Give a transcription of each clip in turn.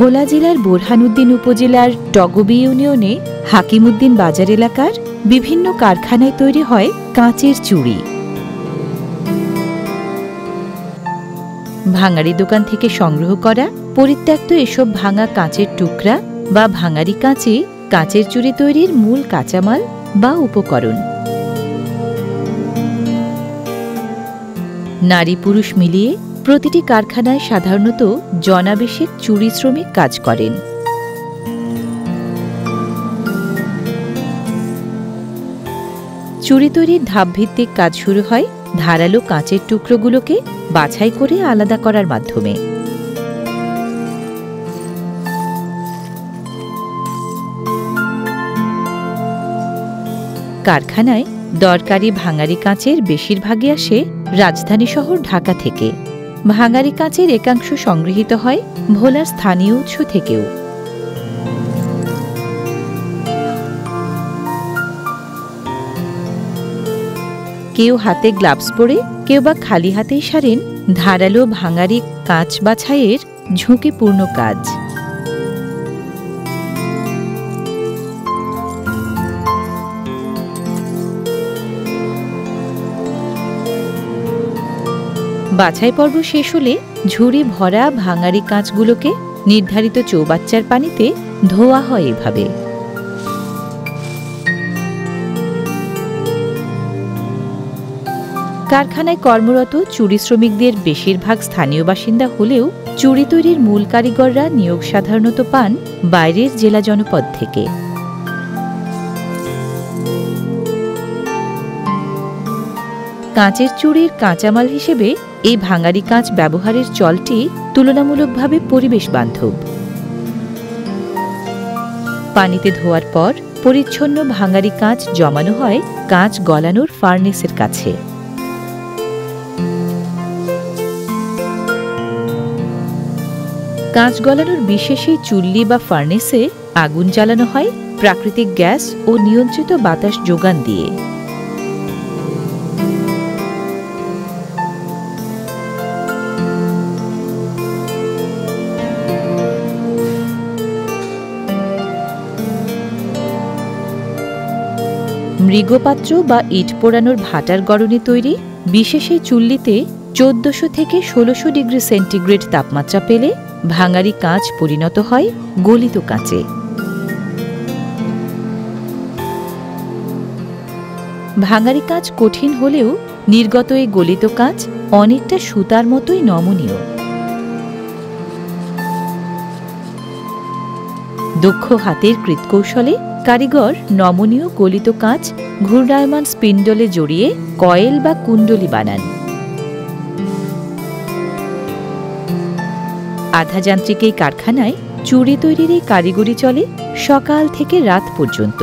ভোলা জেলার বোরহানউদ্দিন উপজেলার টগবি ইউনিয়নে হাকিমউদ্দিন বাজার এলাকার বিভিন্ন কারখানায় তৈরি হয় কাঁচের চুড়ি। ভাঙাড়ি দোকান থেকে সংগ্রহ করা পরিত্যক্ত এসব ভাঙা কাঁচের টুকরা বা ভাঙাড়ি কাঁচে কাঁচের চুড়ি তৈরির মূল কাঁচামাল বা উপকরণ। নারী পুরুষ মিলিয়ে প্রতিটি কারখানায় সাধারণত জনাবেশেক চুড়ি শ্রমিক কাজ করেন। চুড়ি তৈরির ধাপভিত্তিক কাজ শুরু হয় ধারালো কাঁচের টুকরোগুলোকে বাছাই করে আলাদা করার মাধ্যমে। কারখানায় দরকারি ভাঙারি কাঁচের বেশিরভাগই আসে রাজধানী শহর ঢাকা থেকে। ভাঙারি কাঁচের একাংশ সংগৃহীত হয় ভোলার স্থানীয় উৎস থেকেও। কেউ হাতে গ্লাভস পরে, কেউ বা খালি হাতেই সারেন ধারালো ভাঙারি কাঁচ বাছাইয়ের ঝুঁকিপূর্ণ কাজ। বাছাই পর্ব শেষ হলে ঝুড়ি ভরা ভাঙারি কাঁচগুলোকে নির্ধারিত চৌবাচ্চার পানিতে ধোয়া হয় এভাবে। কারখানায় কর্মরত চুড়ি শ্রমিকদের বেশিরভাগ স্থানীয় বাসিন্দা হলেও চুড়ি তৈরির মূল কারিগররা নিয়োগ সাধারণত পান বাইরের জেলা জনপদ থেকে। কাঁচের চুড়ির কাঁচামাল হিসেবে এই ভাঙারি কাঁচ ব্যবহারের চলটি তুলনামূলকভাবে পরিবেশ বান্ধব। পানিতে ধোয়ার পর পরিচ্ছন্ন ভাঙারি কাঁচ জমানো হয় কাঁচ গলানোর ফার্নেসের কাছে। কাঁচ গলানোর বিশেষ এই চুল্লি বা ফার্নেসে আগুন জ্বালানো হয় প্রাকৃতিক গ্যাস ও নিয়ন্ত্রিত বাতাস যোগান দিয়ে। মৃগপাত্র বা ইট পোড়ানোর ভাটার গড়নে তৈরি বিশেষ এই চুল্লিতে 1400 থেকে 1600 ডিগ্রি সেন্টিগ্রেড তাপমাত্রা পেলে ভাঙারি কাঁচ পরিণত হয় গলিত কাঁচে। ভাঙারি কাঁচ কঠিন হলেও নির্গত এই গলিত কাঁচ অনেকটা সুতার মতোই নমনীয়। দক্ষ হাতের কৃৎকৌশলে কারিগর নমনীয় গলিত কাঁচ ঘূর্ণায়মান স্পিন্ডলে জড়িয়ে কয়েল বা কুণ্ডলি বানান। আধাযান্ত্রিক এই কারখানায় চুড়ি তৈরির এই কারিগরি চলে সকাল থেকে রাত পর্যন্ত।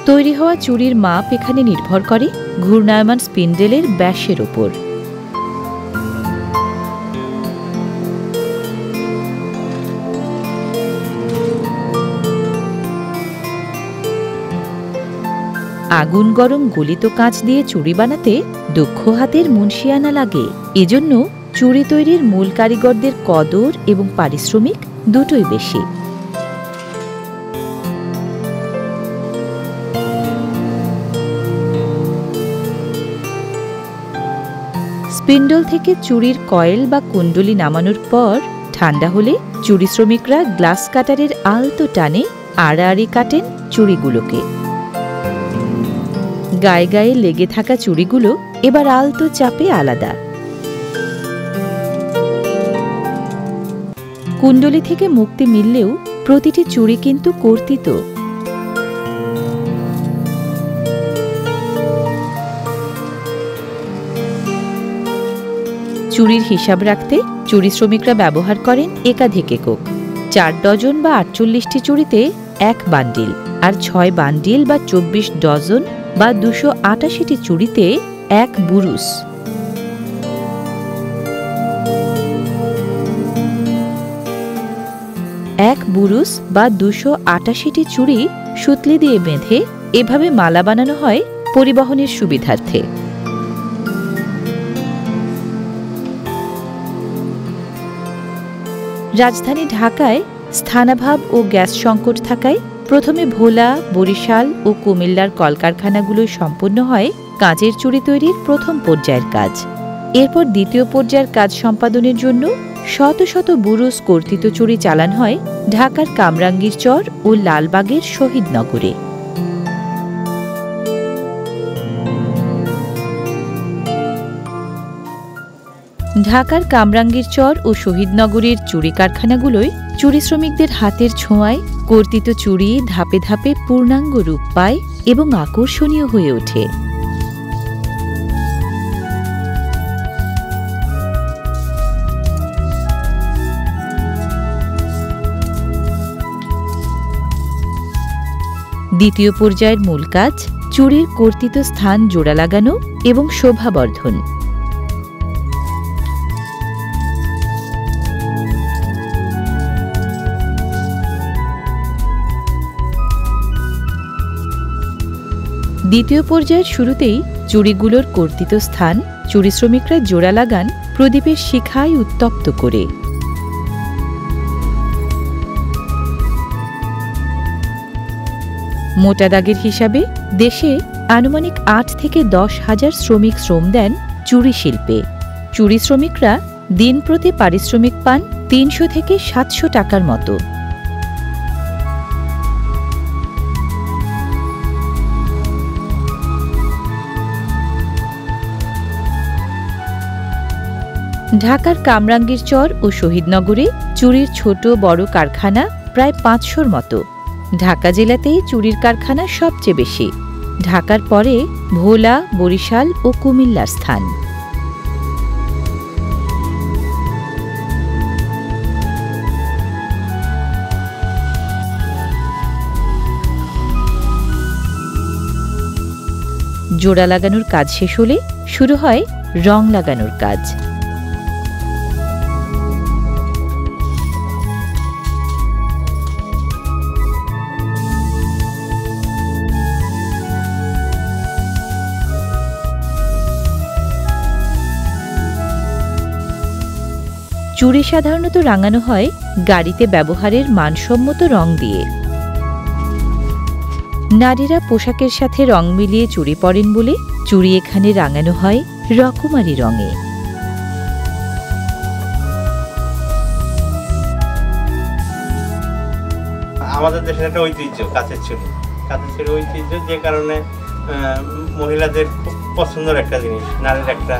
তৈরি হওয়া চুড়ির মাপ এখানে নির্ভর করে ঘূর্ণায়মান স্পিন্ডেলের ব্যাসের ওপর। আগুন গরম গলিত কাঁচ দিয়ে চুড়ি বানাতে দক্ষ হাতের মুনশিয়ানা লাগে। এজন্য চুড়ি তৈরির মূল কারিগরদের কদর এবং পারিশ্রমিক দুটোই বেশি। স্পিন্ডল থেকে চুড়ির কয়েল বা কুণ্ডলি নামানোর পর ঠান্ডা হলে চুড়ি শ্রমিকরা গ্লাস কাটারের আলতো টানে আড়াআড়ি কাটেন চুড়িগুলোকে। গায়ে গায়ে লেগে থাকা চুড়িগুলো এবার আলতো চাপে আলাদা। কুণ্ডলি থেকে মুক্তি মিললেও প্রতিটি চুড়ি কিন্তু কর্তিত। চুড়ির হিসাব রাখতে চুড়ি শ্রমিকরা ব্যবহার করেন একাধিক একক। 4 ডজন বা 48টি চুড়িতে 1 বান্ডিল, আর 6 বান্ডিল বা 24 ডজন বা 288টি চুড়িতে 1 বুরুস। এক বুরুস বা 288টি চুড়ি সুতলি দিয়ে বেঁধে এভাবে মালা বানানো হয় পরিবহনের সুবিধার্থে। রাজধানী ঢাকায় স্থানাভাব ও গ্যাস সংকট থাকায় প্রথমে ভোলা, বরিশাল ও কুমিল্লার কলকারখানাগুলোয় সম্পন্ন হয় কাঁচের চুড়ি তৈরির প্রথম পর্যায়ের কাজ। এরপর দ্বিতীয় পর্যায়ের কাজ সম্পাদনের জন্য শত শত বুরুজ কর্তিত চুড়ি চালান হয় ঢাকার কামরাঙ্গীর চর ও লালবাগের শহীদনগরে। ঢাকার কামরাঙ্গীর চর ও শহীদনগরের চুড়ি কারখানাগুলোয় চুড়ি শ্রমিকদের হাতের ছোঁয়ায় কর্তিত চুড়ি ধাপে ধাপে পূর্ণাঙ্গ রূপ পায় এবং আকর্ষণীয় হয়ে ওঠে। দ্বিতীয় পর্যায়ের মূল কাজ চুড়ির কর্তিত স্থান জোড়া লাগানো এবং শোভাবর্ধন। দ্বিতীয় পর্যায়ের শুরুতেই চুড়িগুলোর কর্তিত স্থান চুড়ি শ্রমিকরা জোড়া লাগান প্রদীপের শিখায় উত্তপ্ত করে। মোটা দাগের হিসাবে দেশে আনুমানিক ৮ থেকে ১০ হাজার শ্রমিক শ্রম দেন চুড়ি শিল্পে। চুড়ি শ্রমিকরা দিন প্রতি পারিশ্রমিক পান ৩০০ থেকে ৭০০ টাকার মতো। ঢাকার কামরাঙ্গীর চর ও শহীদনগরে চুড়ির ছোট বড় কারখানা প্রায় ৫০০র মতো। ঢাকা জেলাতেই চুড়ির কারখানা সবচেয়ে বেশি। ঢাকার পরে ভোলা, বরিশাল ও কুমিল্লার স্থান। জোড়া লাগানোর কাজ শেষ হলে শুরু হয় রং লাগানোর কাজ। চুড়ি সাধারণত রাঙানো হয় গাড়িতে ব্যবহারের মানসম্মত রং দিয়ে। নারীরা পোশাকের সাথে রং মিলিয়ে চুড়ি পরেন বলে চুড়ি এখানে রাঙানো হয় রকমারি রঙে। আমাদের দেশের একটা ঐতিহ্য কাঁচের চুড়ি। কাঁচের চুড়ি ঐতিহ্য, যে কারণে মহিলাদের খুব পছন্দের একটা জিনিস। নারীর একটা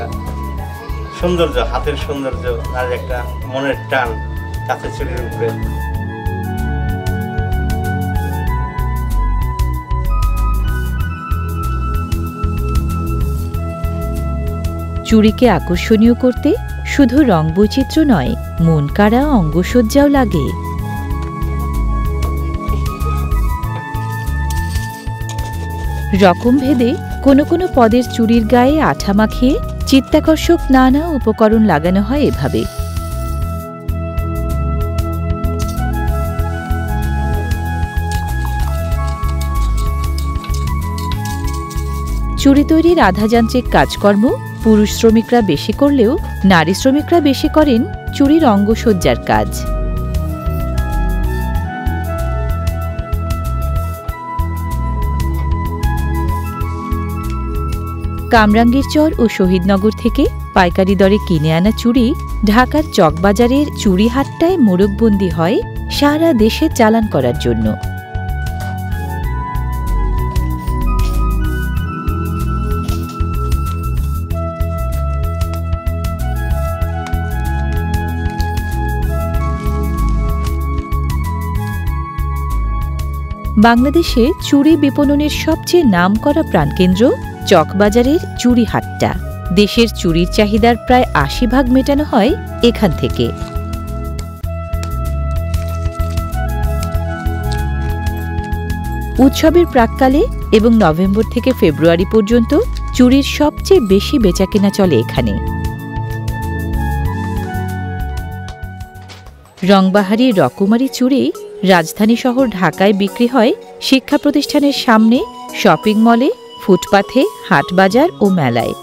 সৌন্দর্য, হাতের সৌন্দর্য, নারীর একটা মনের টান কাঁচের চুড়ির উপরে। চুড়িকে আকর্ষণীয় করতে শুধু রং বৈচিত্র্য নয়, মন কাড়া অঙ্গসজ্জাও লাগে। রকমভেদে কোনো কোনো পদের চুড়ির গায়ে আঠা মাখিয়ে চিত্তাকর্ষক নানা উপকরণ লাগানো হয় এভাবে। চুড়ি তৈরির আধাযান্ত্রিক কাজকর্ম পুরুষ শ্রমিকরা বেশি করলেও নারী শ্রমিকরা বেশি করেন চুড়ির অঙ্গসজ্জার কাজ। কামরাঙ্গীর চর ও শহীদনগর থেকে পাইকারি দরে কিনে আনা চুড়ি ঢাকার চকবাজারের চুড়ি হাটটায় মোড়কবন্দি হয় সারা দেশে চালান করার জন্য। বাংলাদেশে চুড়ি বিপণনের সবচেয়ে নামকরা প্রাণকেন্দ্র চকবাজারের চুড়ি হাটটা। দেশের চুড়ির চাহিদার প্রায় ৮০% মেটানো হয় এখান থেকে। উৎসবের প্রাক্কালে এবং নভেম্বর থেকে ফেব্রুয়ারি পর্যন্ত চুড়ির সবচেয়ে বেশি বেচাকেনা চলে এখানে। রংবাহারি রকমারি চুড়ি রাজধানী শহর ঢাকায় বিক্রি হয় শিক্ষা প্রতিষ্ঠানের সামনে, শপিং মলে, ফুটপাথে, হাটবাজার ও মেলায়।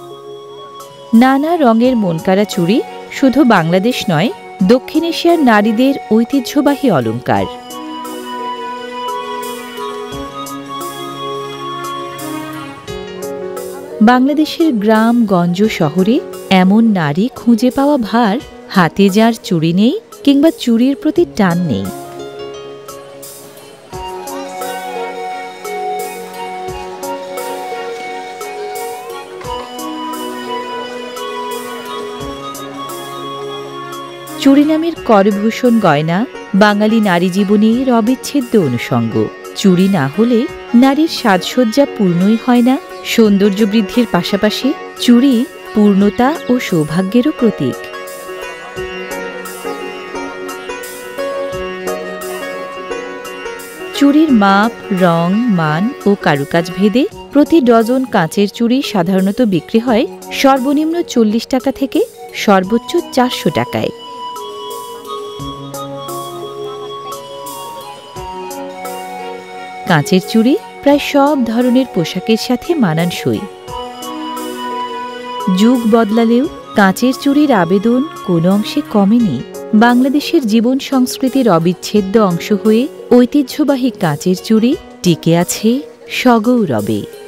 নানা রঙের মনকাড়া চুড়ি শুধু বাংলাদেশ নয়, দক্ষিণ এশিয়ার নারীদের ঐতিহ্যবাহী অলংকার। বাংলাদেশের গ্রাম-গঞ্জ শহরে এমন নারী খুঁজে পাওয়া ভার, হাতে যার চুড়ি নেই কিংবা চুড়ির প্রতি টান নেই। চুড়ি নামের করভূষণ গয়না বাঙালি নারী জীবনের অবিচ্ছেদ্য অনুষঙ্গ। চুড়ি না হলে নারীর সাজসজ্জা পূর্ণই হয় না। সৌন্দর্য বৃদ্ধির পাশাপাশি চুড়ি পূর্ণতা ও সৌভাগ্যেরও প্রতীক। চুড়ির মাপ, রং, মান ও কারুকাজ ভেদে প্রতি ডজন কাঁচের চুড়ি সাধারণত বিক্রি হয় সর্বনিম্ন 40 টাকা থেকে সর্বোচ্চ 400 টাকায়। কাঁচের চুড়ি প্রায় সব ধরনের পোশাকের সাথে মানানসই। যুগ বদলালেও কাঁচের চুড়ির আবেদন কোনো অংশে কমেনি। বাংলাদেশের জীবন সংস্কৃতির অবিচ্ছেদ্য অংশ হয়ে ঐতিহ্যবাহী কাঁচের চুড়ি টিকে আছে সগৌরবে।